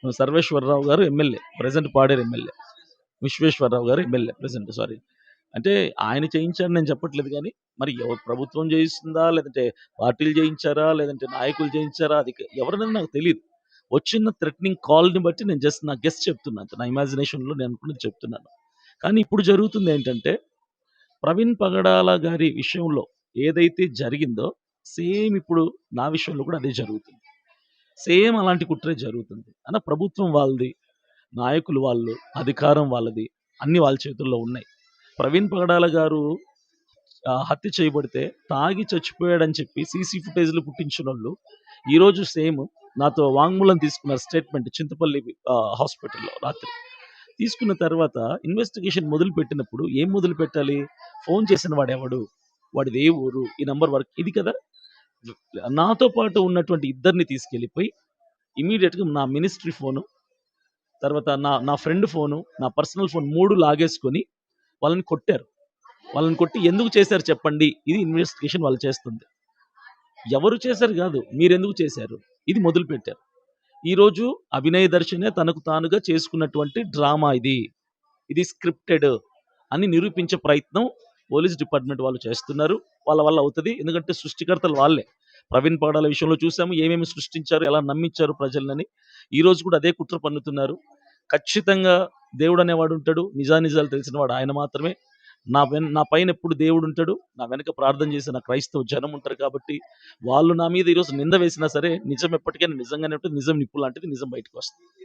Sarveswara Rao garu MLA. Present Paderu MLA. Visweswararao garu MLA present sorry. అంటే ఆయన చేయించారని నేను చెప్పట్లేదు గానీ, మరి ప్రభుత్వం చేయిస్తుందా? లేదంటే పార్టీలు చేయించారా? లేదంటే నాయకులు చేయించారా? ఎవరనేది నాకు తెలీదు. వచ్చిన థ్రెటనింగ్ కాల్‌ని బట్టి నేను జస్ట్ నా గెస్ చెప్తున్నా. నా ఇమాజినేషన్‌లో నేను అనుకున్నది చెప్తున్నాను. కానీ ఇప్పుడు జరుగుతుందేంటంటే, ప్రవీణ్ పగడాల గారి విషయంలో ఏదైతే జరిగిందో, సేమ్ ఇప్పుడు నా విషయంలో కూడా అదే జరుగుతుంది. సేమ్ అలాంటి కుట్రే జరుగుతుంది. ప్రభుత్వం వాళ్ళది, నాయకులు వాళ్ళు, అధికారం వాళ్ళది, అన్నీ వాళ్ళ చేతుల్లో ఉన్నాయి. ప్రవీణ్ పగడాల గారు హత్య చేయబడితే తాగి చచ్చిపోయాడని చెప్పి సీసీ ఫుటేజ్‌లు పుట్టించినోళ్ళు, ఈరోజు సేమ్ నాతో వాంగ్మూలం తీసుకున్నారు స్టేట్‌మెంట్ చింతపల్లి హాస్పిటల్‌లో రాత్రి. తీసుకున్న తర్వాత ఇన్వెస్టిగేషన్ మొదలుపెట్టినప్పుడు ఏం మొదలుపెట్టాలి? ఫోన్ చేసిన వాడెవడు? వాడిది ఏ ఊరు? ఈ నంబర్ వరకు ఇది కదా! నాతో పాటు ఉన్నటువంటి ఇద్దరిని తీసుకెళ్ళిపోయి ఇమ్మీడియేట్‌గా నా మినిస్ట్రీ ఫోను, తర్వాత నా నా ఫ్రెండ్ ఫోను, నా పర్సనల్ ఫోన్ 3 లాగేసుకొని వాళ్ళని కొట్టారు. వాళ్ళని కొట్టి ఎందుకు చేశారు చెప్పండి? ఇది ఇన్వెస్టిగేషన్ వాళ్ళు చేస్తుంది. ఎవరు చేశారు గాదు. మీరెందుకు చేశారు? ఇది మొదలుపెట్టారు. ఈరోజు అభినయ్ దర్శనే తనకు తానుగా చేసుకున్నటువంటి డ్రామా ఇది. ఇది స్క్రిప్టెడ్ అని నిరూపించే ప్రయత్నం పోలీస్ డిపార్ట్‌మెంట్ వాళ్ళు చేస్తున్నారు. వాళ్ళ వల్ల అవుతది. ఎందుకంటే సృష్టికర్తలు వాళ్ళే. ప్రవీణ్ పగడాల విషయంలో చూసాము. ఏమేమి సృష్టించారు, ఎలా నమ్మించారు ప్రజలని. ఈరోజు కూడా అదే కుట్ర పన్నుతున్నారు. ఖచ్చితంగా దేవుడనేవాడు ఉంటాడు. నిజానిజాలు తెలిసినవాడు ఆయన మాత్రమే. నా పైన ఎప్పుడు దేవుడుంటాడు. నా వెనక ప్రార్థన చేసే నా క్రైస్తవ జనం ఉంటారు కాబట్టి, వాళ్ళు నా మీద ఈరోజు నింద వేసినా సరే, నిజం ఎప్పటికైనా నిజంగానే ఉంటుంది. నిజం నిప్పు లాంటిది. నిజం బయటకొస్తది.